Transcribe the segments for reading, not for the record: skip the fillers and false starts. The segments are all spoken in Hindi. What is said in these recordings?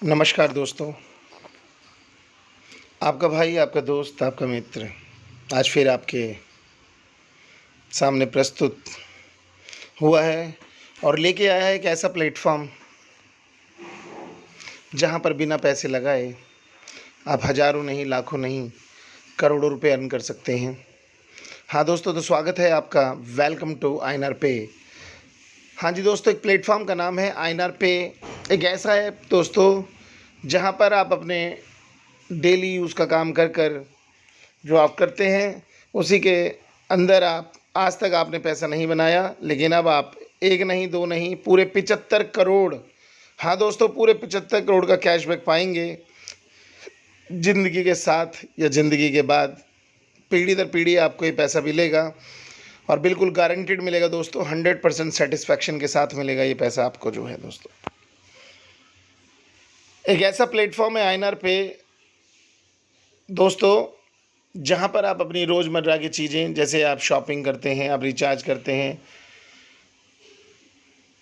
नमस्कार दोस्तों, आपका भाई, आपका दोस्त, आपका मित्र आज फिर आपके सामने प्रस्तुत हुआ है और लेके आया है एक ऐसा प्लेटफ़ॉर्म जहां पर बिना पैसे लगाए आप हज़ारों नहीं, लाखों नहीं, करोड़ों रुपए अर्न कर सकते हैं। हाँ दोस्तों, तो स्वागत है आपका। वेलकम टू आईएनआर पे। हाँ जी दोस्तों, एक प्लेटफ़ॉर्म का नाम है आईएनआर पे। एक ऐसा ऐप दोस्तों जहां पर आप अपने डेली यूज़ का काम कर जो आप करते हैं उसी के अंदर आप आज तक आपने पैसा नहीं बनाया, लेकिन अब आप एक नहीं, दो नहीं, पूरे 75 करोड़, हाँ दोस्तों, पूरे 75 करोड़ का कैशबैक पाएंगे ज़िंदगी के साथ या ज़िंदगी के बाद। पीढ़ी दर पीढ़ी आपको ये पैसा मिलेगा और बिल्कुल गारंटीड मिलेगा दोस्तों। 100% सेटिस्फैक्शन के साथ मिलेगा ये पैसा आपको जो है दोस्तों। एक ऐसा प्लेटफॉर्म है आईएनआर पे दोस्तों जहाँ पर आप अपनी रोज़मर्रा की चीज़ें, जैसे आप शॉपिंग करते हैं, आप रिचार्ज करते हैं,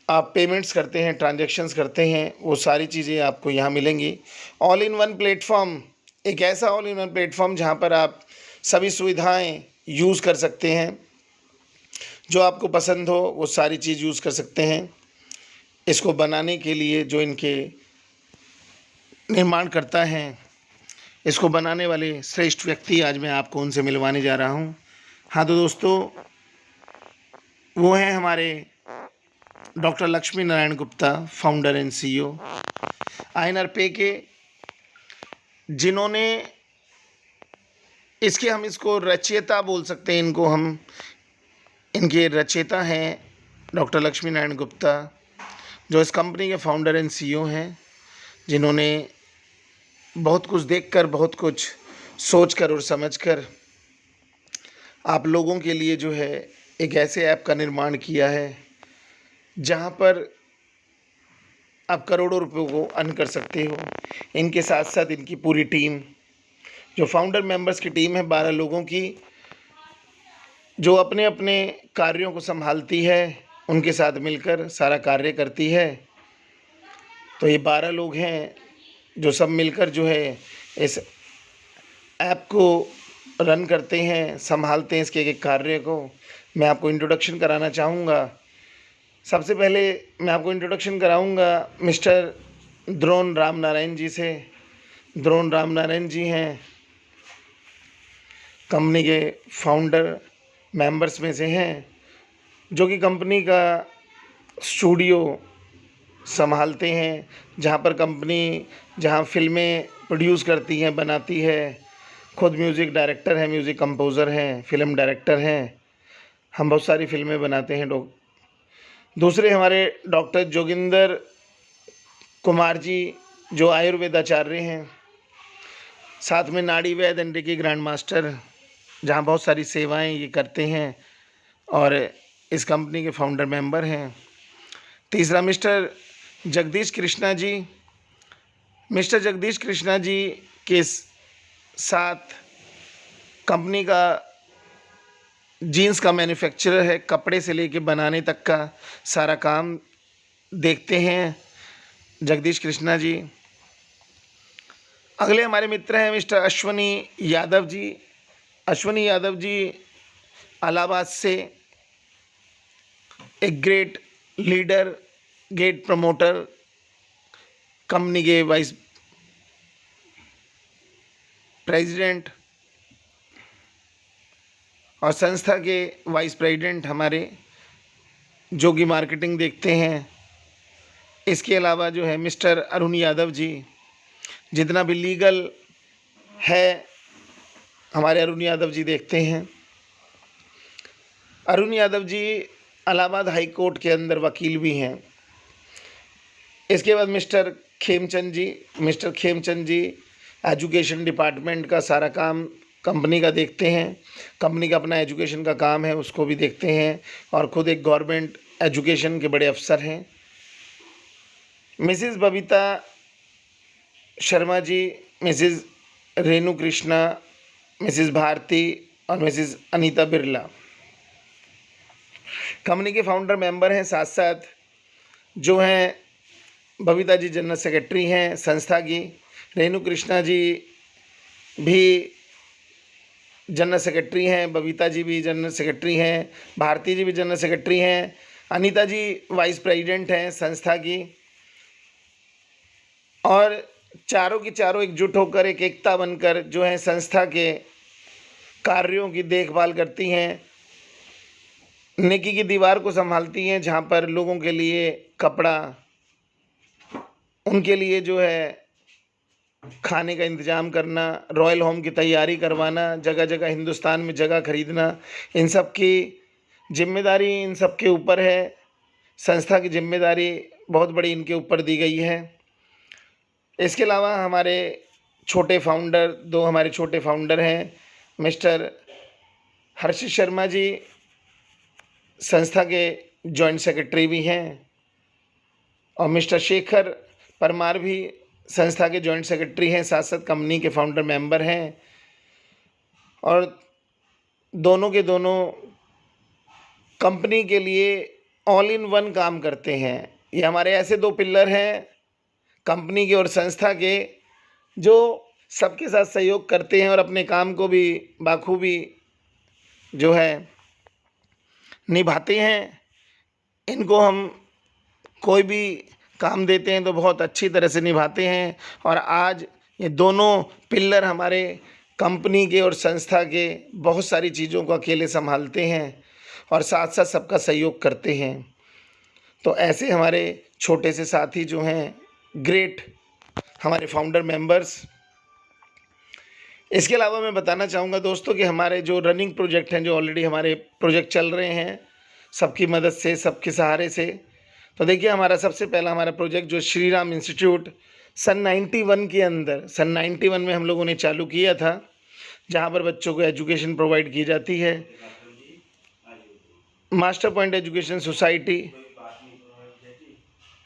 आप पेमेंट्स करते हैं, ट्रांजैक्शंस करते हैं, वो सारी चीज़ें आपको यहाँ मिलेंगी। ऑल इन वन प्लेटफॉर्म, एक ऐसा ऑल इन वन प्लेटफॉर्म जहाँ पर आप सभी सुविधाएं यूज़ कर सकते हैं। जो आपको पसंद हो वो सारी चीज़ यूज़ कर सकते हैं। इसको बनाने के लिए जो इनके निर्माण करता है, इसको बनाने वाले श्रेष्ठ व्यक्ति आज मैं आपको उनसे मिलवाने जा रहा हूँ। हाँ तो दोस्तों, वो हैं हमारे doctor Lakshmi Narayan Gupta, founder and CEO INR पे के, जिन्होंने हम इसको रचयिता बोल सकते हैं। इनके रचयिता हैं डॉक्टर लक्ष्मी नारायण गुप्ता, जो इस कंपनी के फाउंडर एंड सीईओ हैं, जिन्होंने बहुत कुछ देखकर, बहुत कुछ सोचकर और समझकर आप लोगों के लिए जो है एक ऐसे ऐप का निर्माण किया है जहां पर आप करोड़ों रुपयों को अर्न कर सकते हो। इनके साथ साथ इनकी पूरी टीम, जो फाउंडर मेंबर्स की टीम है 12 लोगों की, जो अपने अपने कार्यों को संभालती है, उनके साथ मिलकर सारा कार्य करती है। तो ये 12 लोग हैं जो सब मिलकर जो है इस ऐप को रन करते हैं, संभालते हैं इसके एक कार्य को। मैं आपको इंट्रोडक्शन कराना चाहूँगा। सबसे पहले मैं आपको इंट्रोडक्शन कराऊंगा मिस्टर द्रोण राम नारायण जी से। द्रोण राम नारायण जी हैं कंपनी के फाउंडर मेंबर्स में से हैं, जो कि कंपनी का स्टूडियो संभालते हैं, जहां फिल्में प्रोड्यूस करती हैं, बनाती है। खुद म्यूज़िक डायरेक्टर हैं, म्यूज़िक कंपोज़र हैं, फिल्म डायरेक्टर हैं। हम बहुत सारी फिल्में बनाते हैं लोग। दूसरे हमारे डॉक्टर जोगिंदर कुमार जी, जो आयुर्वेदाचार्य हैं, साथ में नाड़ी वैद्य एंड रेकी ग्रैंड मास्टर, जहाँ बहुत सारी सेवाएं ये करते हैं और इस कंपनी के फाउंडर मेंबर हैं। तीसरा मिस्टर जगदीश कृष्णा जी। मिस्टर जगदीश कृष्णा जी के साथ कंपनी का जीन्स का मैन्युफैक्चरर है, कपड़े से लेके बनाने तक का सारा काम देखते हैं जगदीश कृष्णा जी। अगले हमारे मित्र हैं मिस्टर अश्वनी यादव जी। अश्वनी यादव जी इलाहाबाद से एक great leader, great promoter, company के वाइस प्रेसिडेंट और संस्था के वाइस प्रेसिडेंट हमारे, जो कि मार्केटिंग देखते हैं। इसके अलावा जो है मिस्टर अरुण यादव जी, जितना भी लीगल है हमारे अरुण यादव जी देखते हैं। अरुण यादव जी इलाहाबाद हाई कोर्ट के अंदर वकील भी हैं। इसके बाद मिस्टर खेमचंद जी एजुकेशन डिपार्टमेंट का सारा काम कंपनी का देखते हैं। कंपनी का अपना एजुकेशन का काम है, उसको भी देखते हैं और ख़ुद एक गवर्नमेंट एजुकेशन के बड़े अफसर हैं। Mrs Babita Sharma ji, Mrs Renu Krishna, Mrs Bharti और मिसिज़ अनीता बिरला कंपनी के फाउंडर मेंबर हैं। साथ साथ जो हैं बबीता जी जनरल सेक्रेटरी हैं संस्था की, रेणु कृष्णा जी भी जनरल सेक्रेटरी हैं, बबीता जी भी जनरल सेक्रेटरी हैं, भारती जी भी जनरल सेक्रेटरी हैं, अनीता जी वाइस प्रेसिडेंट हैं संस्था की, और चारों की चारों एकजुट होकर एक एकता बनकर जो है संस्था के कार्यों की देखभाल करती हैं। नेकी की दीवार को संभालती हैं, जहाँ पर लोगों के लिए कपड़ा, उनके लिए जो है खाने का इंतज़ाम करना, रॉयल होम की तैयारी करवाना, जगह जगह हिंदुस्तान में जगह खरीदना, इन सब की जिम्मेदारी इन सब के ऊपर है। संस्था की जिम्मेदारी बहुत बड़ी इनके ऊपर दी गई है। इसके अलावा हमारे छोटे फाउंडर, दो हमारे छोटे फाउंडर हैं, मिस्टर हर्षित शर्मा जी संस्था के जॉइंट सेक्रेटरी भी हैं, और मिस्टर शेखर परमार भी संस्था के जॉइंट सेक्रेटरी हैं, साथ साथ कंपनी के फाउंडर मेंबर हैं, और दोनों के दोनों कंपनी के लिए ऑल इन वन काम करते हैं। ये हमारे ऐसे दो पिलर हैं कंपनी के और संस्था के, जो सबके साथ सहयोग करते हैं और अपने काम को भी बाखूबी जो है निभाते हैं। इनको हम कोई भी काम देते हैं तो बहुत अच्छी तरह से निभाते हैं, और आज ये दोनों पिलर हमारे कंपनी के और संस्था के बहुत सारी चीज़ों को अकेले संभालते हैं और साथ साथ सबका सहयोग करते हैं। तो ऐसे हमारे छोटे से साथी जो हैं, ग्रेट हमारे फाउंडर मेंबर्स। इसके अलावा मैं बताना चाहूँगा दोस्तों कि हमारे जो रनिंग प्रोजेक्ट हैं, जो ऑलरेडी हमारे प्रोजेक्ट चल रहे हैं सबकी मदद से, सबके सहारे से। तो देखिए हमारा सबसे पहला हमारा प्रोजेक्ट जो श्री राम इंस्टीट्यूट सन 91 के अंदर, सन 91 में हम लोगों ने चालू किया था, जहाँ पर बच्चों को एजुकेशन प्रोवाइड की जाती है। मास्टर पॉइंट एजुकेशन सोसाइटी,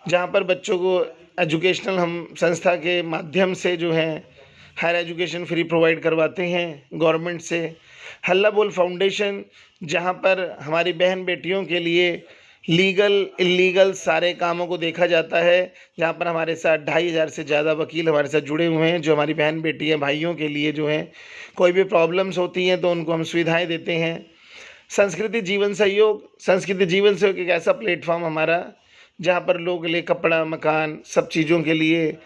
जहाँ पर बच्चों को एजुकेशनल हम संस्था के माध्यम से जो है हायर एजुकेशन फ्री प्रोवाइड करवाते हैं गवर्नमेंट से। हल्ला बोल फाउंडेशन, जहाँ पर हमारी बहन बेटियों के लिए लीगल इलीगल सारे कामों को देखा जाता है, जहाँ पर हमारे साथ 2500 से ज़्यादा वकील हमारे साथ जुड़े हुए हैं, जो हमारी बहन बेटियाँ भाइयों के लिए जो हैं कोई भी प्रॉब्लम्स होती हैं तो उनको हम सुविधाएँ देते हैं। संस्कृति जीवन सहयोग, संस्कृति जीवन सहयोग एक ऐसा प्लेटफॉर्म हमारा जहाँ पर लोगों के लिए कपड़ा, मकान, सब चीज़ों के लिए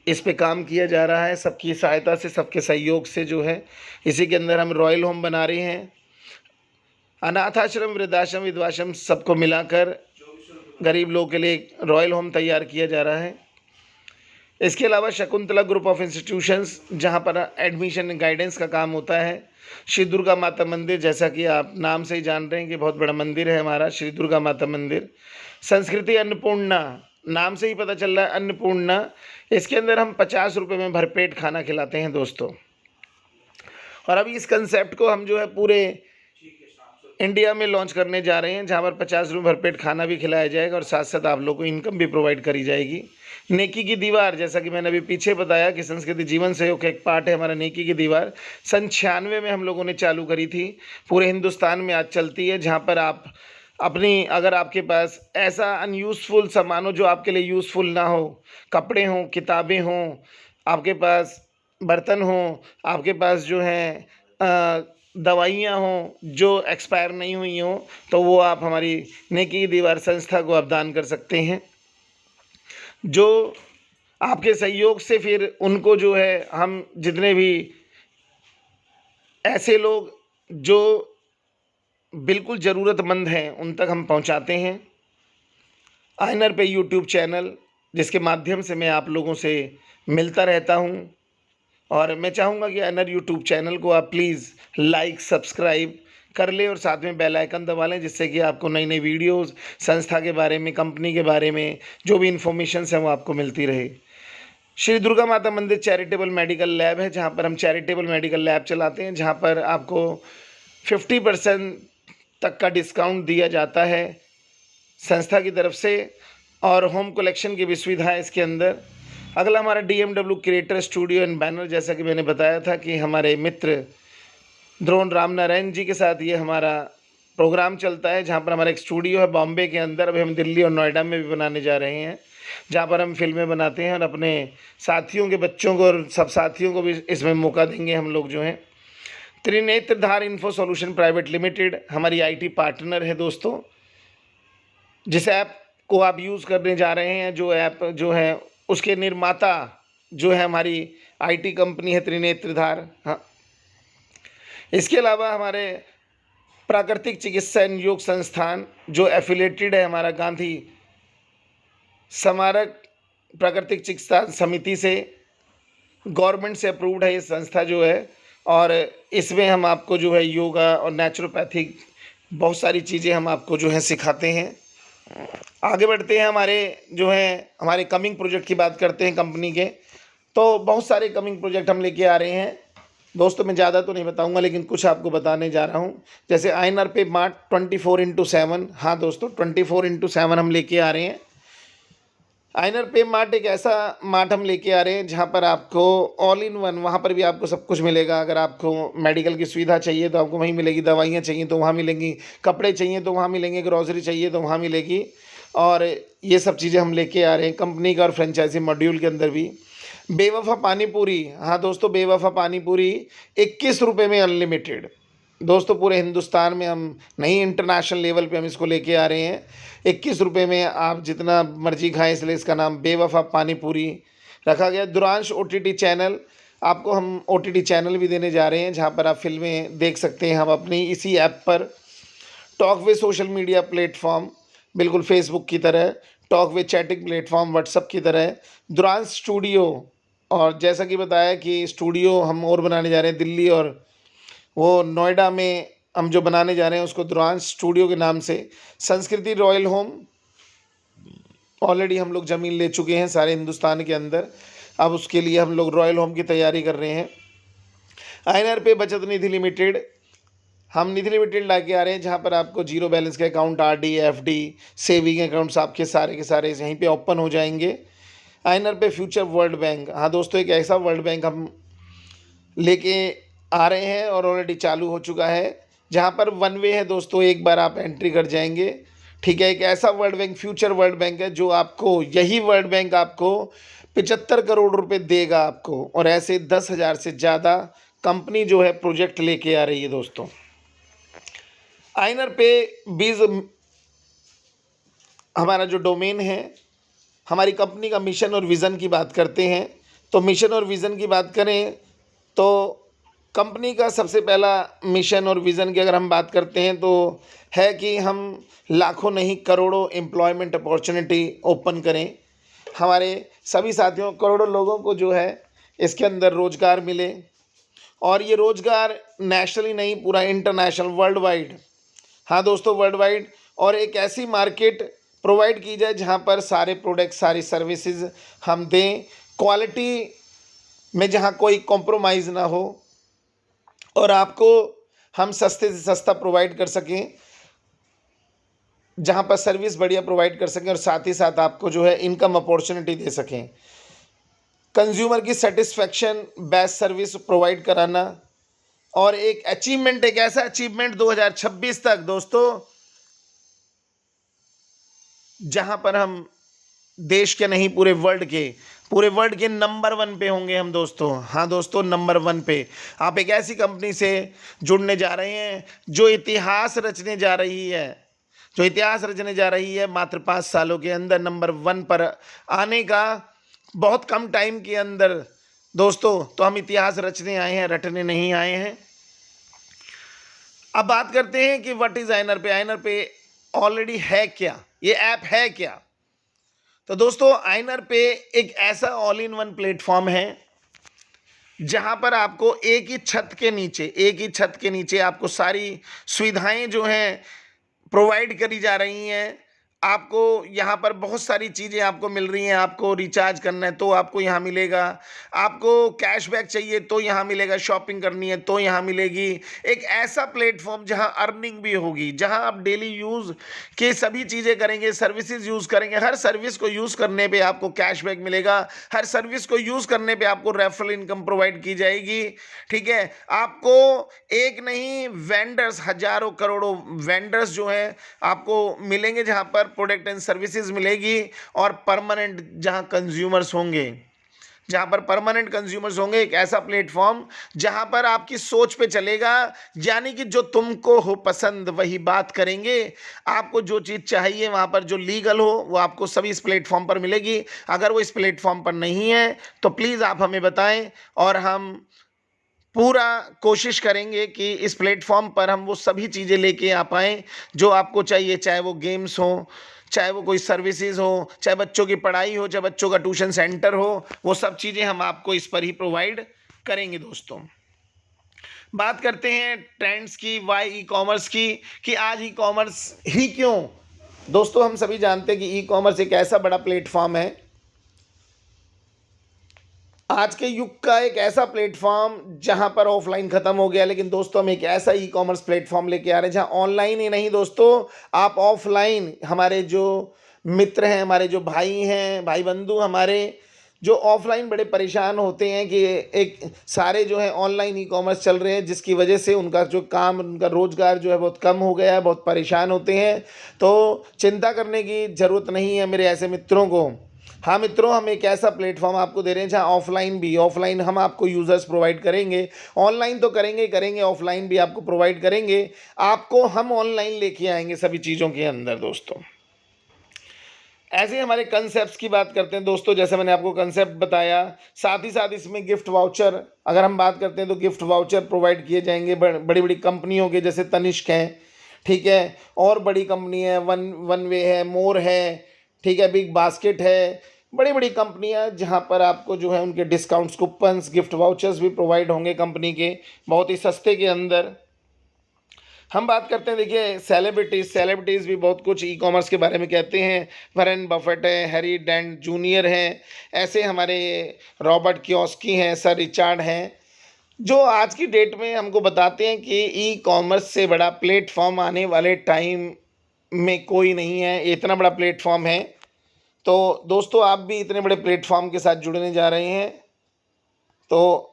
इस पे काम किया जा रहा है, सबकी सहायता से, सबके सहयोग से जो है। इसी के अंदर हम रॉयल होम बना रहे हैं, अनाथ आश्रम, वृद्धाश्रम, विधवाश्रम सबको मिलाकर गरीब लोगों के लिए रॉयल होम तैयार किया जा रहा है। इसके अलावा शकुंतला ग्रुप ऑफ इंस्टीट्यूशंस, जहाँ पर एडमिशन गाइडेंस का काम होता है। श्री दुर्गा माता मंदिर, जैसा कि आप नाम से ही जान रहे हैं कि बहुत बड़ा मंदिर है हमारा श्री दुर्गा माता मंदिर। संस्कृति अन्नपूर्णा, नाम से ही पता चल रहा है अन्नपूर्णा, इसके अंदर हम 50 रुपये में भरपेट खाना खिलाते हैं दोस्तों। और अभी इस कंसेप्ट को हम जो है पूरे इंडिया में लॉन्च करने जा रहे हैं, जहाँ पर 50 रुपये भरपेट खाना भी खिलाया जाएगा और साथ साथ आप लोगों को इनकम भी प्रोवाइड करी जाएगी। नेकी की दीवार, जैसा कि मैंने अभी पीछे बताया कि संस्कृति जीवन सहयोग का एक पार्ट है हमारा नेकी की दीवार। सन 96 में हम लोगों ने चालू करी थी, पूरे हिंदुस्तान में आज चलती है, जहाँ पर आप अपनी, अगर आपके पास ऐसा अनयूज़फुल सामान हो जो आपके लिए यूज़फुल ना हो, कपड़े हों, किताबें हों, आपके पास बर्तन हों, आपके पास जो है दवाइयाँ हों जो एक्सपायर नहीं हुई हों, तो वो आप हमारी नेकी की दीवार संस्था को आप दान कर सकते हैं, जो आपके सहयोग से फिर उनको जो है हम जितने भी ऐसे लोग जो बिल्कुल ज़रूरतमंद हैं उन तक हम पहुंचाते हैं। आइनर पे यूट्यूब चैनल, जिसके माध्यम से मैं आप लोगों से मिलता रहता हूं, और मैं चाहूँगा कि आइनर यूट्यूब चैनल को आप प्लीज़ लाइक सब्सक्राइब कर लें और साथ में बेल आइकन दबा लें, जिससे कि आपको नई नई वीडियोस संस्था के बारे में, कंपनी के बारे में जो भी इन्फॉर्मेशन है वो आपको मिलती रहे। श्री दुर्गा माता मंदिर चैरिटेबल मेडिकल लैब है, जहाँ पर हम चैरिटेबल मेडिकल लैब चलाते हैं, जहाँ पर आपको 50% तक का डिस्काउंट दिया जाता है संस्था की तरफ से, और होम कलेक्शन की भी सुविधा है इसके अंदर। अगला हमारा DMW creator studio and banner, जैसा कि मैंने बताया था कि हमारे मित्र द्रोण रामनारायण जी के साथ ये हमारा प्रोग्राम चलता है, जहाँ पर हमारा एक स्टूडियो है बॉम्बे के अंदर, अभी हम दिल्ली और नोएडा में भी बनाने जा रहे हैं। जहाँ पर हम फिल्में बनाते हैं और अपने साथियों के बच्चों को और सब साथियों को भी इसमें मौका देंगे हम लोग जो हैं। त्रिनेत्रधार इन्फो सॉल्यूशन प्राइवेट लिमिटेड हमारी आईटी पार्टनर है दोस्तों। जिस ऐप को आप यूज़ करने जा रहे हैं, जो ऐप जो है उसके निर्माता जो है हमारी आईटी कंपनी है त्रिनेत्रधार। हाँ, इसके अलावा हमारे प्राकृतिक चिकित्सा एवं योग संस्थान जो एफिलेटेड है हमारा गांधी स्मारक प्राकृतिक चिकित्सा समिति से, गवर्नमेंट से अप्रूव्ड है ये संस्था जो है, और इसमें हम आपको जो है योगा और नेचुरोपैथिक बहुत सारी चीज़ें हम आपको जो है सिखाते हैं। आगे बढ़ते हैं, हमारे कमिंग प्रोजेक्ट की बात करते हैं कंपनी के। तो बहुत सारे कमिंग प्रोजेक्ट हम लेके आ रहे हैं दोस्तों। मैं ज़्यादा तो नहीं बताऊंगा, लेकिन कुछ आपको बताने जा रहा हूं। जैसे आईएनआर पे मार्ट 24/7। हाँ दोस्तों, 24/7 हम लेके आ रहे हैं। आईएनआर पे मार्ट एक ऐसा मार्ट हम लेके आ रहे हैं जहां पर आपको ऑल इन वन, वहां पर भी आपको सब कुछ मिलेगा। अगर आपको मेडिकल की सुविधा चाहिए तो आपको वहीं मिलेगी, दवाइयाँ चाहिए तो वहाँ मिलेंगी, कपड़े चाहिए तो वहाँ मिलेंगे, ग्रॉसरी चाहिए तो वहाँ मिलेगी। और ये सब चीज़ें हम लेके आ रहे हैं कंपनी का और फ्रेंचाइजी मॉड्यूल के अंदर भी। बेवफा पानी पूरी, हाँ दोस्तों, बेवफा पानी पूरी 21 रुपये में अनलिमिटेड। दोस्तों पूरे हिंदुस्तान में हम नहीं, इंटरनेशनल लेवल पे हम इसको लेके आ रहे हैं। 21 रुपये में आप जितना मर्जी खाएं, इसलिए इसका नाम बेवफा पानी पूरी रखा गया। दुरांश ओटीटी चैनल, आपको हम ओटीटी चैनल भी देने जा रहे हैं जहां पर आप फिल्में देख सकते हैं हम अपनी इसी ऐप पर। टॉक वे सोशल मीडिया प्लेटफॉर्म, बिल्कुल फेसबुक की तरह। टॉक वे चैटिंग प्लेटफॉर्म व्हाट्सअप की तरह। दुरांश स्टूडियो, और जैसा कि बताया कि स्टूडियो हम और बनाने जा रहे हैं दिल्ली और वो नोएडा में हम जो बनाने जा रहे हैं उसको दुरांश स्टूडियो के नाम से। संस्कृति रॉयल होम, ऑलरेडी हम लोग ज़मीन ले चुके हैं सारे हिंदुस्तान के अंदर, अब उसके लिए हम लोग रॉयल होम की तैयारी कर रहे हैं। आईएनआर पे बचत निधि लिमिटेड, हम निधि लिमिटेड ला के आ रहे हैं जहाँ पर आपको जीरो बैलेंस के account, RD, FD, saving accounts आपके सारे के सारे यहीं पे ओपन हो जाएंगे। आईएनआर पे फ्यूचर वर्ल्ड बैंक, हाँ दोस्तों, एक ऐसा वर्ल्ड बैंक हम लेके आ रहे हैं और ऑलरेडी चालू हो चुका है, जहाँ पर वन वे है दोस्तों, एक बार आप एंट्री कर जाएंगे। ठीक है, एक ऐसा world bank, future world bank है जो आपको, यही वर्ल्ड बैंक आपको 75 करोड़ रुपए देगा आपको, और ऐसे 10,000 से ज़्यादा कंपनी जो है प्रोजेक्ट लेके आ रही है दोस्तों। आईएनआर पे बीज हमारा जो डोमेन है, हमारी कंपनी का मिशन और विज़न की बात करते हैं। तो मिशन और विज़न की बात करें तो कंपनी का सबसे पहला मिशन और विज़न की अगर हम बात करते हैं तो है कि हम लाखों नहीं करोड़ों एम्प्लॉयमेंट अपॉर्चुनिटी ओपन करें। हमारे सभी साथियों, करोड़ों लोगों को जो है इसके अंदर रोज़गार मिले, और ये रोज़गार नेशनली नहीं, पूरा इंटरनेशनल, वर्ल्ड वाइड, हाँ दोस्तों वर्ल्ड वाइड, और एक ऐसी मार्केट प्रोवाइड की जाए जहाँ पर सारे प्रोडक्ट, सारी सर्विसेज हम दें, क्वालिटी में जहाँ कोई कॉम्प्रोमाइज़ ना हो, और आपको हम सस्ते से सस्ता प्रोवाइड कर सकें, जहाँ पर सर्विस बढ़िया प्रोवाइड कर सकें, और साथ ही साथ आपको जो है इनकम अपॉर्चुनिटी दे सकें। कंज्यूमर की सेटिस्फैक्शन, बेस्ट सर्विस प्रोवाइड कराना, और एक अचीवमेंट, एक ऐसा अचीवमेंट 2026 तक दोस्तों जहां पर हम देश के नहीं, पूरे वर्ल्ड के नंबर 1 पे होंगे हम दोस्तों। हाँ दोस्तों, नंबर 1 पे आप एक ऐसी कंपनी से जुड़ने जा रहे हैं जो इतिहास रचने जा रही है, मात्र 5 सालों के अंदर नंबर 1 पर आने का, बहुत कम टाइम के अंदर दोस्तों। तो हम इतिहास रचने आए हैं, रटने नहीं आए हैं। अब बात करते हैं कि व्हाट इज आईएनआर पे। आईएनआर पे ऑलरेडी है क्या, ये ऐप है क्या? तो दोस्तों आईएनआर पे एक ऐसा ऑल इन वन प्लेटफॉर्म है जहां पर आपको एक ही छत के नीचे आपको सारी सुविधाएं जो हैं प्रोवाइड करी जा रही हैं। आपको यहाँ पर बहुत सारी चीज़ें आपको मिल रही हैं। आपको रिचार्ज करना है तो आपको यहाँ मिलेगा, आपको कैशबैक चाहिए तो यहाँ मिलेगा, शॉपिंग करनी है तो यहाँ मिलेगी। एक ऐसा प्लेटफॉर्म जहाँ अर्निंग भी होगी, जहाँ आप डेली यूज़ के सभी चीज़ें करेंगे, सर्विसेज यूज़ करेंगे। हर सर्विस को यूज़ करने पे आपको कैशबैक मिलेगा, हर सर्विस को यूज़ करने पे आपको रेफरल इनकम प्रोवाइड की जाएगी। ठीक है, आपको एक नहीं, वेंडर्स, हजारों करोड़ों वेंडर्स जो हैं आपको मिलेंगे, जहाँ पर प्रोडक्ट एंड सर्विसेज मिलेगी और परमानेंट जहां कंज्यूमर्स होंगे, जहां पर परमानेंट कंज्यूमर्स होंगे, एक ऐसा प्लेटफॉर्म जहां पर आपकी सोच पे चलेगा, यानी कि जो तुमको हो पसंद वही बात करेंगे। आपको जो चीज़ चाहिए वहां पर जो लीगल हो वो आपको सभी इस प्लेटफॉर्म पर मिलेगी। अगर वो इस प्लेटफॉर्म पर नहीं है तो प्लीज़ आप हमें बताएं और हम पूरा कोशिश करेंगे कि इस प्लेटफॉर्म पर हम वो सभी चीज़ें लेके आ पाएँ जो आपको चाहिए, चाहे वो गेम्स हो, चाहे वो कोई सर्विसेज हो, चाहे बच्चों की पढ़ाई हो, चाहे बच्चों का ट्यूशन सेंटर हो, वो सब चीज़ें हम आपको इस पर ही प्रोवाइड करेंगे। दोस्तों, बात करते हैं ट्रेंड्स की, वाई ई कॉमर्स की, कि आज ई कॉमर्स ही क्यों। दोस्तों, हम सभी जानते हैं कि ई कॉमर्स एक ऐसा बड़ा प्लेटफॉर्म है, आज के युग का एक ऐसा प्लेटफॉर्म जहां पर ऑफलाइन खत्म हो गया, लेकिन दोस्तों हम एक ऐसा ई कॉमर्स प्लेटफॉर्म लेके आ रहे हैं जहां ऑनलाइन ही नहीं दोस्तों, आप ऑफलाइन, हमारे जो मित्र हैं, हमारे जो भाई हैं, भाई बंधु हमारे जो ऑफलाइन बड़े परेशान होते हैं कि एक सारे जो है ऑनलाइन ई कॉमर्स चल रहे हैं, जिसकी वजह से उनका जो काम, उनका रोजगार जो है बहुत कम हो गया है, बहुत परेशान होते हैं। तो चिंता करने की ज़रूरत नहीं है मेरे ऐसे मित्रों को। हाँ मित्रों, हम एक ऐसा प्लेटफॉर्म आपको दे रहे हैं जहाँ ऑफलाइन हम आपको यूज़र्स प्रोवाइड करेंगे, ऑनलाइन तो करेंगे, ऑफलाइन भी आपको प्रोवाइड करेंगे। आपको हम ऑनलाइन लेके आएंगे सभी चीज़ों के अंदर। दोस्तों, ऐसे ही हमारे कंसेप्ट की बात करते हैं दोस्तों, जैसे मैंने आपको कंसेप्ट बताया, साथ ही साथ इसमें गिफ्ट वाउचर, अगर हम बात करते हैं तो गिफ्ट वाउचर प्रोवाइड किए जाएंगे बड़ी बड़ी कंपनियों के, जैसे तनिष्क है, ठीक है, और बड़ी कंपनी है, वन वे है, मोर है, ठीक है, बिग बास्केट है, बड़ी बड़ी कंपनियां जहां पर आपको जो है उनके डिस्काउंट्स, कूपन्स, गिफ्ट वाउचर्स भी प्रोवाइड होंगे कंपनी के, बहुत ही सस्ते के अंदर। हम बात करते हैं, देखिए, सेलिब्रिटीज़ भी बहुत कुछ ई कॉमर्स के बारे में कहते हैं। वॉरेन बफेट है, हैरी डेंट जूनियर हैं, ऐसे हमारे रॉबर्ट कियोस्की हैं, सर रिचर्ड हैं, जो आज की डेट में हमको बताते हैं कि ई कॉमर्स से बड़ा प्लेटफॉर्म आने वाले टाइम में कोई नहीं है, ये इतना बड़ा प्लेटफॉर्म है। तो दोस्तों, आप भी इतने बड़े प्लेटफॉर्म के साथ जुड़ने जा रहे हैं। तो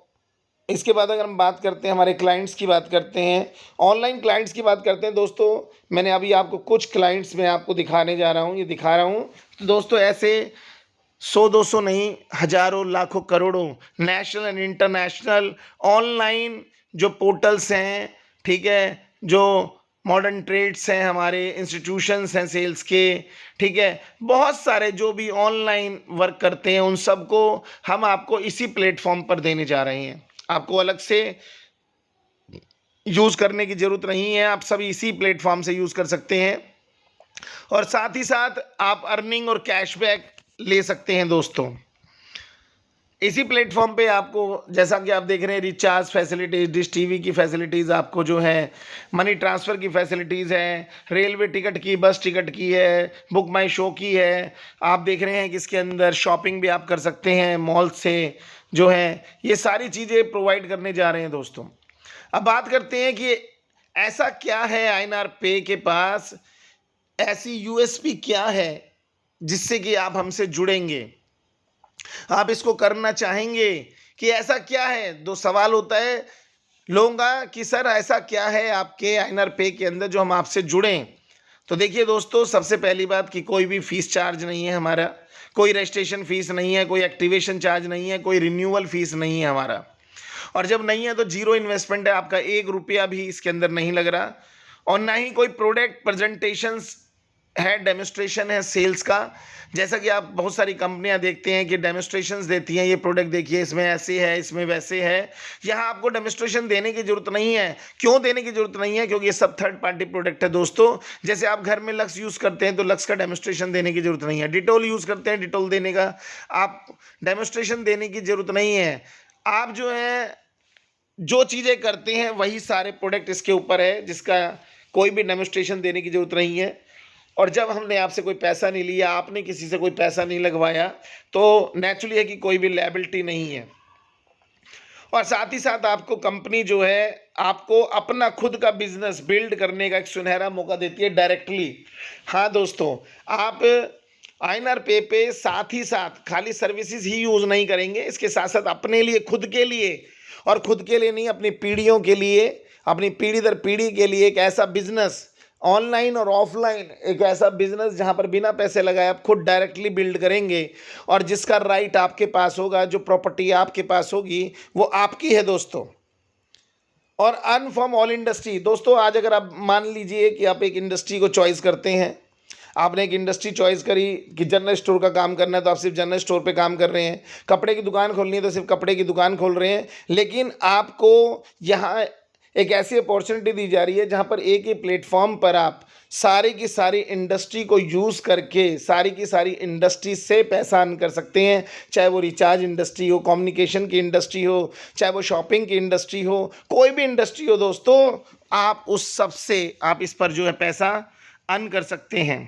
इसके बाद अगर हम बात करते हैं, हमारे क्लाइंट्स की बात करते हैं, ऑनलाइन क्लाइंट्स की बात करते हैं। दोस्तों, मैंने अभी आपको कुछ क्लाइंट्स मैं आपको दिखाने जा रहा हूँ, ये दिखा रहा हूँ। तो दोस्तों, ऐसे 100-200 नहीं, हज़ारों, लाखों, करोड़ों नेशनल एंड इंटरनेशनल ऑनलाइन जो पोर्टल्स हैं, ठीक है, जो मॉडर्न ट्रेड्स हैं, हमारे इंस्टीट्यूशंस हैं सेल्स के, ठीक है, बहुत सारे जो भी ऑनलाइन वर्क करते हैं, उन सबको हम आपको इसी प्लेटफॉर्म पर देने जा रहे हैं। आपको अलग से यूज़ करने की ज़रूरत नहीं है, आप सभी इसी प्लेटफॉर्म से यूज़ कर सकते हैं, और साथ ही साथ आप अर्निंग और कैशबैक ले सकते हैं। दोस्तों, इसी प्लेटफॉर्म पे आपको, जैसा कि आप देख रहे हैं, रिचार्ज फैसिलिटीज़, डिश टीवी की फैसिलिटीज़, आपको जो है मनी ट्रांसफ़र की फैसिलिटीज़ है, रेलवे टिकट की, बस टिकट की है, बुक माई शो की है। आप देख रहे हैं कि इसके अंदर शॉपिंग भी आप कर सकते हैं मॉल से, जो है ये सारी चीज़ें प्रोवाइड करने जा रहे हैं। दोस्तों, अब बात करते हैं कि ऐसा क्या है आईएनआर पे के पास, ऐसी यूएसपी क्या है जिससे कि आप हमसे जुड़ेंगे, आप इसको करना चाहेंगे, कि ऐसा क्या है। दो सवाल होता है लोगों का कि सर ऐसा क्या है आपके आईएनआर पे के अंदर जो हम आपसे जुड़ें। तो देखिए दोस्तों, सबसे पहली बात कि कोई भी फीस चार्ज नहीं है हमारा, कोई रजिस्ट्रेशन फीस नहीं है, कोई एक्टिवेशन चार्ज नहीं है, कोई रिन्यूअल फीस नहीं है हमारा, और जब नहीं है तो जीरो इन्वेस्टमेंट है, आपका 1 रुपया भी इसके अंदर नहीं लग रहा, और ना ही कोई प्रोडक्ट प्रेजेंटेशंस है, डेमोस्ट्रेशन है सेल्स का। जैसा कि आप बहुत सारी कंपनियां देखते हैं कि डेमोस्ट्रेशंस देती हैं, ये प्रोडक्ट देखिए, इसमें ऐसे है, इसमें वैसे है। यहाँ आपको डेमोस्ट्रेशन देने की ज़रूरत नहीं है। क्यों देने की ज़रूरत नहीं है? क्योंकि ये सब थर्ड पार्टी प्रोडक्ट है। दोस्तों, जैसे आप घर में लक्स यूज़ करते हैं तो लक्स का डेमोस्ट्रेशन देने की ज़रूरत नहीं है, डिटोल यूज़ करते हैं, डिटोल देने का आप डेमोस्ट्रेशन देने की ज़रूरत नहीं है। आप जो है जो चीज़ें करते हैं वही सारे प्रोडक्ट इसके ऊपर है, जिसका कोई भी डेमोस्ट्रेशन देने की ज़रूरत नहीं है। और जब हमने आपसे कोई पैसा नहीं लिया, आपने किसी से कोई पैसा नहीं लगवाया, तो नेचुरली है कि कोई भी लायबिलिटी नहीं है। और साथ ही साथ आपको कंपनी जो है आपको अपना खुद का बिजनेस बिल्ड करने का एक सुनहरा मौका देती है डायरेक्टली। हाँ दोस्तों, आप आईएनआर पे साथ ही साथ खाली सर्विसेज ही यूज़ नहीं करेंगे, इसके साथ साथ अपने लिए, खुद के लिए, और खुद के लिए नहीं, अपनी पीढ़ियों के लिए, अपनी पीढ़ी दर पीढ़ी के लिए एक ऐसा बिजनेस ऑनलाइन और ऑफलाइन एक ऐसा बिजनेस जहां पर बिना पैसे लगाए आप खुद डायरेक्टली बिल्ड करेंगे और जिसका राइट आपके पास होगा, जो प्रॉपर्टी आपके पास होगी वो आपकी है दोस्तों। और अर्न फ्रॉम ऑल इंडस्ट्री दोस्तों, आज अगर आप मान लीजिए कि आप एक इंडस्ट्री को चॉइस करते हैं, आपने एक इंडस्ट्री चॉइस करी कि जनरल स्टोर का काम करना है तो आप सिर्फ जनरल स्टोर पे काम कर रहे हैं, कपड़े की दुकान खोलनी है तो सिर्फ कपड़े की दुकान खोल रहे हैं, लेकिन आपको यहाँ एक ऐसी अपॉर्चुनिटी दी जा रही है जहाँ पर एक ही प्लेटफॉर्म पर आप सारी की सारी इंडस्ट्री को यूज़ करके सारी की सारी इंडस्ट्री से पैसा अर्न कर सकते हैं। चाहे वो रिचार्ज इंडस्ट्री हो, कम्युनिकेशन की इंडस्ट्री हो, चाहे वो शॉपिंग की इंडस्ट्री हो, कोई भी इंडस्ट्री हो दोस्तों, आप उस सब से आप इस पर जो है पैसा अर्न कर सकते हैं।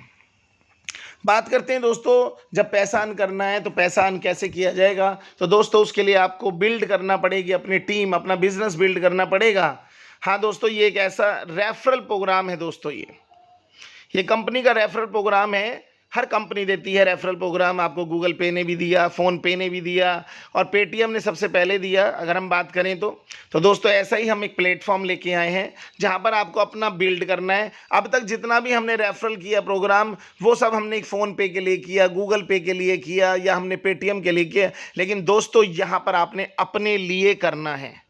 बात करते हैं दोस्तों, जब पैसा अर्न करना है तो पैसा अर्न कैसे किया जाएगा, तो दोस्तों उसके लिए आपको बिल्ड करना पड़ेगी अपनी टीम, अपना बिजनेस बिल्ड करना पड़ेगा। हाँ दोस्तों, ये एक ऐसा रेफरल प्रोग्राम है दोस्तों, ये कंपनी का रेफरल प्रोग्राम है। हर कंपनी देती है रेफरल प्रोग्राम, आपको गूगल पे ने भी दिया, फ़ोन पे ने भी दिया और पेटीएम ने सबसे पहले दिया अगर हम बात करें तो दोस्तों ऐसा ही हम एक प्लेटफॉर्म लेके आए हैं जहां पर आपको अपना बिल्ड करना है। अब तक जितना भी हमने रेफरल किया प्रोग्राम वो सब हमने एक फ़ोन पे के लिए किया, गूगल पे के लिए किया या हमने पेटीएम के लिए किया, लेकिन दोस्तों यहाँ पर आपने अपने लिए करना है।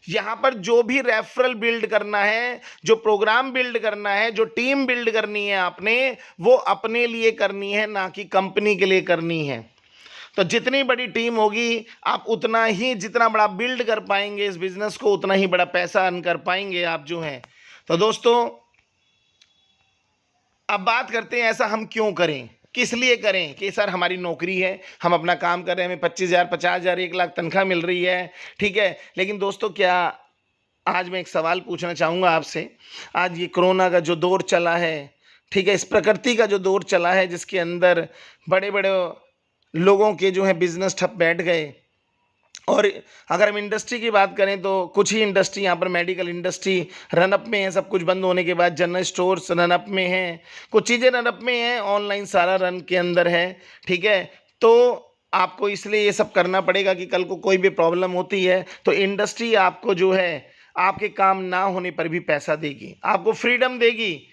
यहाँ पर जो भी रेफरल बिल्ड करना है, जो प्रोग्राम बिल्ड करना है, जो टीम बिल्ड करनी है आपने, वो अपने लिए करनी है, ना कि कंपनी के लिए करनी है। तो जितनी बड़ी टीम होगी आप उतना ही, जितना बड़ा बिल्ड कर पाएंगे इस बिजनेस को, उतना ही बड़ा पैसा अर्न कर पाएंगे आप जो हैं। तो दोस्तों अब बात करते हैं ऐसा हम क्यों करें, किस लिए करें कि सर हमारी नौकरी है, हम अपना काम कर रहे हैं, हमें 25,000 50,000 1 लाख तनख्वाह मिल रही है, ठीक है। लेकिन दोस्तों क्या आज मैं एक सवाल पूछना चाहूँगा आपसे, आज ये कोरोना का जो दौर चला है, ठीक है, इस प्रकृति का जो दौर चला है जिसके अंदर बड़े बड़े लोगों के जो है बिजनेस ठप बैठ गए, और अगर हम इंडस्ट्री की बात करें तो कुछ ही इंडस्ट्री यहाँ पर मेडिकल इंडस्ट्री रनअप में है, सब कुछ बंद होने के बाद जनरल स्टोर्स रनअप में हैं, कुछ चीज़ें रनअप में हैं, ऑनलाइन सारा रन के अंदर है, ठीक है। तो आपको इसलिए ये सब करना पड़ेगा कि कल को कोई भी प्रॉब्लम होती है तो इंडस्ट्री आपको जो है आपके काम ना होने पर भी पैसा देगी, आपको फ्रीडम देगी।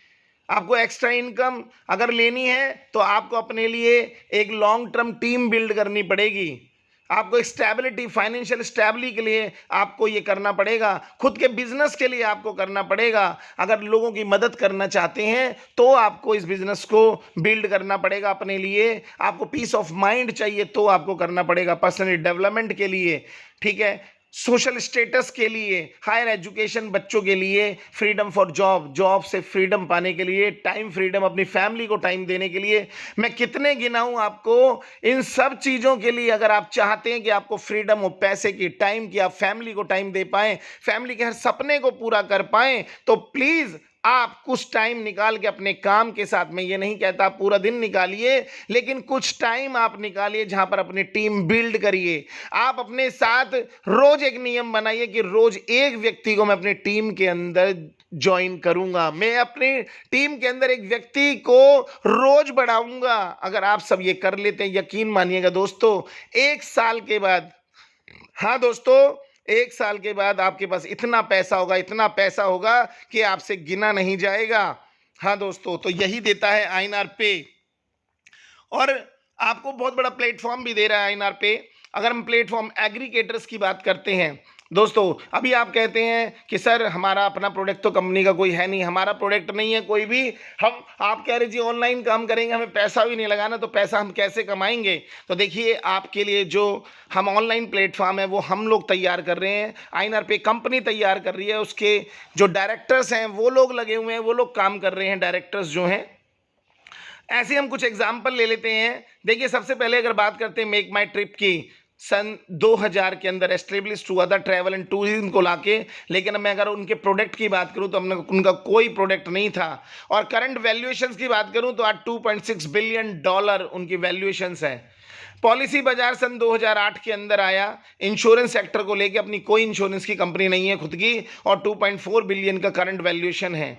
आपको एक्स्ट्रा इनकम अगर लेनी है तो आपको अपने लिए एक लॉन्ग टर्म टीम बिल्ड करनी पड़ेगी, आपको एक स्टेबिलिटी, फाइनेंशियल स्टेबिलिटी के लिए आपको ये करना पड़ेगा, खुद के बिजनेस के लिए आपको करना पड़ेगा। अगर लोगों की मदद करना चाहते हैं तो आपको इस बिजनेस को बिल्ड करना पड़ेगा अपने लिए, आपको पीस ऑफ माइंड चाहिए तो आपको करना पड़ेगा, पर्सनल डेवलपमेंट के लिए, ठीक है, सोशल स्टेटस के लिए, हायर एजुकेशन बच्चों के लिए, फ्रीडम फॉर जॉब, जॉब से फ्रीडम पाने के लिए, टाइम फ्रीडम, अपनी फैमिली को टाइम देने के लिए। मैं कितने गिनाऊं आपको, इन सब चीज़ों के लिए अगर आप चाहते हैं कि आपको फ्रीडम हो, पैसे की, टाइम की, आप फैमिली को टाइम दे पाएं, फैमिली के हर सपने को पूरा कर पाएं, तो प्लीज़ आप कुछ टाइम निकाल के अपने काम के साथ, मैं ये नहीं कहता आप पूरा दिन निकालिए, लेकिन कुछ टाइम आप निकालिए जहां पर अपनी टीम बिल्ड करिए। आप अपने साथ रोज एक नियम बनाइए कि रोज एक व्यक्ति को मैं अपनी टीम के अंदर ज्वाइन करूंगा, मैं अपनी टीम के अंदर एक व्यक्ति को रोज बढ़ाऊंगा। अगर आप सब ये कर लेते हैं, यकीन मानिएगा दोस्तों, 1 साल के बाद, हाँ दोस्तों, 1 साल के बाद आपके पास इतना पैसा होगा, इतना पैसा होगा कि आपसे गिना नहीं जाएगा। हाँ दोस्तों, तो यही देता है आईएनआर पे, और आपको बहुत बड़ा प्लेटफॉर्म भी दे रहा है आईएनआर पे। अगर हम प्लेटफॉर्म एग्रीगेटर्स की बात करते हैं दोस्तों, अभी आप कहते हैं कि सर हमारा अपना प्रोडक्ट तो कंपनी का कोई है नहीं, हमारा प्रोडक्ट नहीं है कोई भी, हम, आप कह रहे जी ऑनलाइन काम करेंगे, हमें पैसा भी नहीं लगाना, तो पैसा हम कैसे कमाएंगे। तो देखिए आपके लिए जो हम ऑनलाइन प्लेटफॉर्म है वो हम लोग तैयार कर रहे हैं, आईएनआर पे कंपनी तैयार कर रही है, उसके जो डायरेक्टर्स हैं वो लोग लगे हुए हैं, वो लोग काम कर रहे हैं, डायरेक्टर्स जो हैं। ऐसे हम कुछ एग्जाम्पल ले लेते हैं। देखिए सबसे पहले अगर बात करते हैं मेक माई ट्रिप की, सन 2000 के अंदर एस्टेब्लिश हुआ था ट्रैवल एंड टूरिज्म को लाके, लेकिन मैं अगर उनके प्रोडक्ट की बात करूं तो हमने उनका कोई प्रोडक्ट नहीं था। और करंट वैल्यूएशंस की बात करूं तो आज $2.6 बिलियन उनकी वैल्यूएशंस है। पॉलिसी बाजार सन 2008 के अंदर आया। इंश्योरेंस सेक्टर को लेके अपनी कोई इंश्योरेंस की कंपनी नहीं है खुद की, और 2.4 बिलियन का करंट वैल्यूएशन है।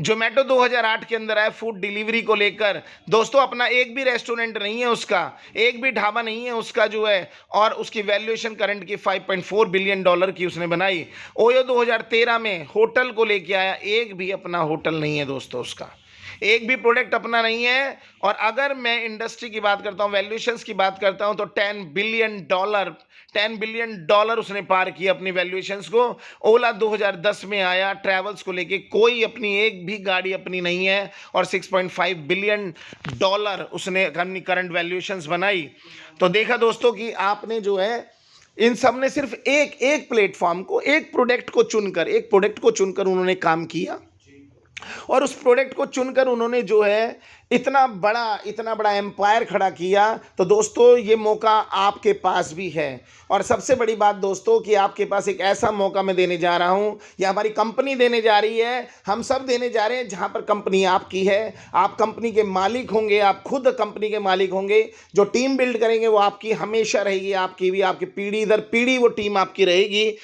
जोमेटो 2008 के अंदर आया फूड डिलीवरी को लेकर। दोस्तों अपना एक भी रेस्टोरेंट नहीं है उसका, एक भी ढाबा नहीं है उसका जो है, और उसकी वैल्यूएशन करंट की 5.4 बिलियन डॉलर की उसने बनाई। ओयो 2013 में होटल को लेके आया, एक भी अपना होटल नहीं है दोस्तों उसका, एक भी प्रोडक्ट अपना नहीं है। और अगर मैं इंडस्ट्री की बात करता हूं, वैल्यूएशंस की बात करता हूं, तो 10 बिलियन डॉलर उसने पार किया अपनी वैल्यूएशंस को। ओला 2010 में आया, ट्रैवल्स को लेके कोई अपनी एक भी गाड़ी अपनी नहीं है, और 6.5 बिलियन डॉलर उसने अपनी करंट वैल्यूएशंस बनाई। तो देखा दोस्तों कि आपने जो है इन सब ने सिर्फ एक प्लेटफॉर्म को, एक प्रोडक्ट को चुनकर उन्होंने काम किया, और उस प्रोडक्ट को चुनकर उन्होंने जो है इतना बड़ा एम्पायर खड़ा किया। तो दोस्तों ये मौका आपके पास भी है, और सबसे बड़ी बात दोस्तों कि आपके पास एक ऐसा मौका मैं देने जा रहा हूं, या हमारी कंपनी देने जा रही है, हम सब देने जा रहे हैं, जहां पर कंपनी आपकी है, आप कंपनी के मालिक होंगे, आप खुद कंपनी के मालिक होंगे। जो टीम बिल्ड करेंगे वो आपकी हमेशा रहेगी, आपकी भी, आपकी पीढ़ी दर पीढ़ी वो टीम आपकी रहेगी।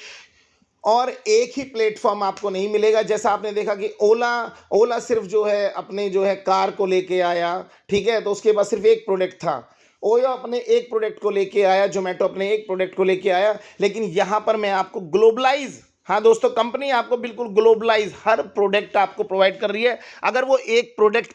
और एक ही प्लेटफॉर्म आपको नहीं मिलेगा। जैसा आपने देखा कि ओला सिर्फ जो है अपने जो है कार को लेके आया, ठीक है, तो उसके पास सिर्फ एक प्रोडक्ट था। ओयो अपने एक प्रोडक्ट को लेके आया, जोमेटो अपने एक प्रोडक्ट को लेके आया। लेकिन यहाँ पर मैं आपको ग्लोबलाइज, हाँ दोस्तों, कंपनी आपको बिल्कुल ग्लोबलाइज हर प्रोडक्ट आपको प्रोवाइड कर रही है। अगर वो एक प्रोडक्ट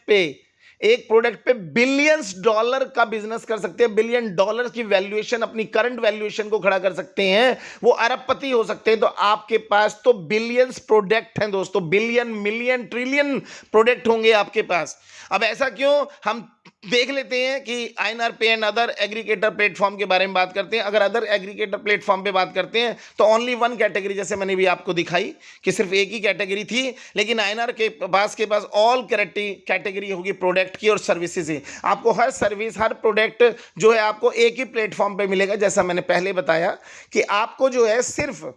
पे बिलियंस डॉलर का बिजनेस कर सकते हैं, बिलियन डॉलर की वैल्यूएशन, अपनी करंट वैल्यूएशन को खड़ा कर सकते हैं, वो अरबपति हो सकते हैं। तो आपके पास तो बिलियंस प्रोडक्ट हैं दोस्तों, बिलियन, मिलियन, ट्रिलियन प्रोडक्ट होंगे आपके पास। अब ऐसा क्यों, हम देख लेते हैं कि INRPay and other aggregator platform के बारे में बात करते हैं। अगर अदर एग्रीगेटर प्लेटफॉर्म पे बात करते हैं तो ओनली वन कैटेगरी, जैसे मैंने भी आपको दिखाई कि सिर्फ एक ही कैटेगरी थी, लेकिन INR के पास ऑल कैटेगरी होगी प्रोडक्ट की और सर्विसेज ही। आपको हर सर्विस, हर प्रोडक्ट जो है आपको एक ही प्लेटफॉर्म पे मिलेगा। जैसा मैंने पहले बताया कि आपको जो है सिर्फ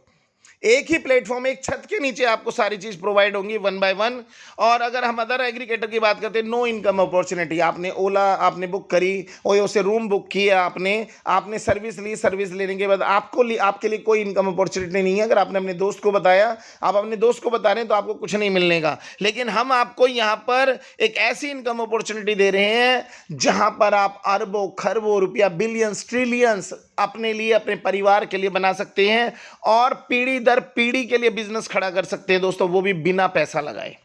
एक ही प्लेटफॉर्म, एक छत के नीचे आपको सारी चीज प्रोवाइड होंगी वन बाय वन। और अगर हम अदर एग्रीगेटर की बात करते हैं, नो इनकम अपॉर्चुनिटी। आपने ओला आपने बुक करी, ओयो से रूम बुक किया, आपने सर्विस ली, सर्विस लेने के बाद आपके लिए कोई इनकम अपॉर्चुनिटी नहीं है। अगर आपने अपने दोस्त को बताया, आप अपने दोस्त को बता रहे हैं, तो आपको कुछ नहीं मिलने का। लेकिन हम आपको यहाँ पर एक ऐसी इनकम अपॉर्चुनिटी दे रहे हैं जहां पर आप अरबों खरबों रुपया, बिलियंस, ट्रिलियंस अपने लिए, अपने परिवार के लिए बना सकते हैं, और पीढ़ी दर पीढ़ी के लिए बिजनेस खड़ा कर सकते हैं दोस्तों, वो भी बिना पैसा लगाए।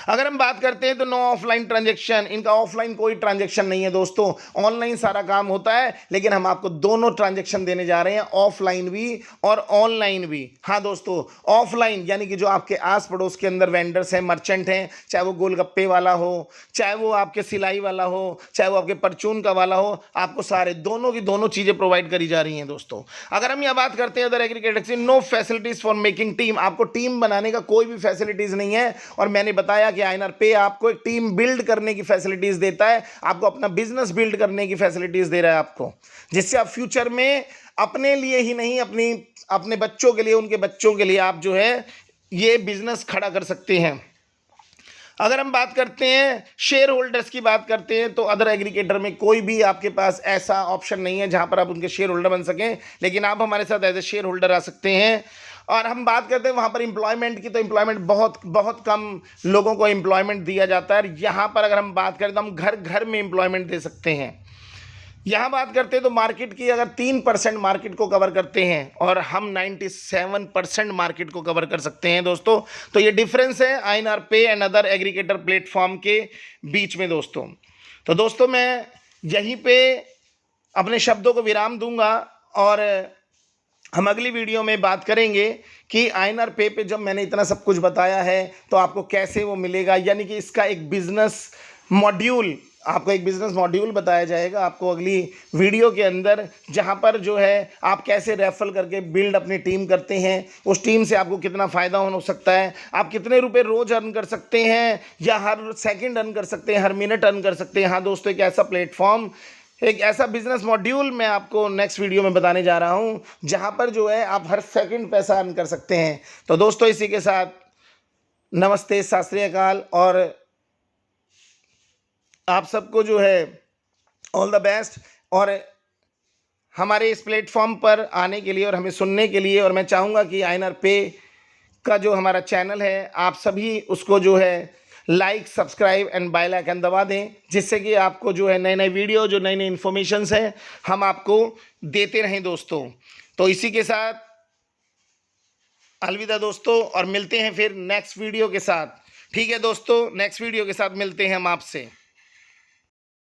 अगर हम बात करते हैं तो नो ऑफलाइन ट्रांजैक्शन, इनका ऑफलाइन कोई ट्रांजैक्शन नहीं है दोस्तों, ऑनलाइन सारा काम होता है। लेकिन हम आपको दोनों ट्रांजैक्शन देने जा रहे हैं, ऑफलाइन भी और ऑनलाइन भी। हाँ दोस्तों, ऑफलाइन यानी कि जो आपके आस पड़ोस के अंदर वेंडर्स हैं, मर्चेंट हैं, चाहे वो गोलगप्पे वाला हो, चाहे वो आपके सिलाई वाला हो, चाहे वो आपके परचून का वाला हो, आपको सारे दोनों की दोनों चीजें प्रोवाइड करी जा रही हैं दोस्तों। अगर हम यह बात करते हैं अदर एग्रीगेटर से, no facilities for making team, आपको टीम बनाने का कोई भी फैसिलिटीज नहीं है। और मैंने बताया कि INRPay आपको एक टीम बिल्ड करने की फैसिलिटीज देता है, आपको अपना बिजनेस बिल्ड करने की फैसिलिटीज दे रहा है आपको, जिससे आप फ्यूचर में अपने लिए ही नहीं, अपने बच्चों के लिए, उनके बच्चों के लिए आप जो है ये बिजनेस खड़ा कर सकते हैं। अगर हम बात करते हैं शेयर होल्डर्स की बात करते हैं, तो अदर एग्रीगेटर में कोई भी आपके पास ऐसा ऑप्शन नहीं है जहां पर आप उनके शेयर होल्डर बन सकें। लेकिन आप हमारे साथ एज ए शेयर होल्डर आ सकते हैं। और हम बात करते हैं वहाँ पर एम्प्लॉयमेंट की, तो एम्प्लॉयमेंट बहुत कम लोगों को एम्प्लॉयमेंट दिया जाता है। यहाँ पर अगर हम बात करें तो हम घर घर में एम्प्लॉयमेंट दे सकते हैं। यहाँ बात करते हैं तो मार्केट की अगर 3% मार्केट को कवर करते हैं, और हम 97% मार्केट को कवर कर सकते हैं दोस्तों। तो ये डिफरेंस है INRPay and other aggregator platform के बीच में दोस्तों। तो दोस्तों मैं यहीं पे अपने शब्दों को विराम दूंगा, और हम अगली वीडियो में बात करेंगे कि INRPay पे जब मैंने इतना सब कुछ बताया है तो आपको कैसे वो मिलेगा, यानी कि इसका एक बिजनेस मॉड्यूल, आपको एक बिजनेस मॉड्यूल बताया जाएगा आपको अगली वीडियो के अंदर, जहां पर जो है आप कैसे रेफर करके बिल्ड अपनी टीम करते हैं, उस टीम से आपको कितना फ़ायदा हो सकता है, आप कितने रुपए रोज़ अर्न कर सकते हैं, या हर सेकंड अर्न कर सकते हैं, हर मिनट अर्न कर सकते हैं। हाँ दोस्तों, एक ऐसा प्लेटफॉर्म, एक ऐसा बिजनेस मॉड्यूल मैं आपको नेक्स्ट वीडियो में बताने जा रहा हूं, जहां पर जो है आप हर सेकंड पैसा अर्न कर सकते हैं। तो दोस्तों इसी के साथ नमस्ते, सत श्री अकाल, और आप सबको जो है ऑल द बेस्ट। और हमारे इस प्लेटफॉर्म पर आने के लिए और हमें सुनने के लिए। और मैं चाहूँगा कि आईएनआर पे का जो हमारा चैनल है आप सभी उसको जो है like, subscribe and bell icon दबा दें, जिससे कि आपको जो है नए नए वीडियो, जो नई नई इन्फॉर्मेशंस है हम आपको देते रहें दोस्तों। तो इसी के साथ अलविदा दोस्तों, और मिलते हैं फिर नेक्स्ट वीडियो के साथ। ठीक है दोस्तों, नेक्स्ट वीडियो के साथ मिलते हैं हम आपसे।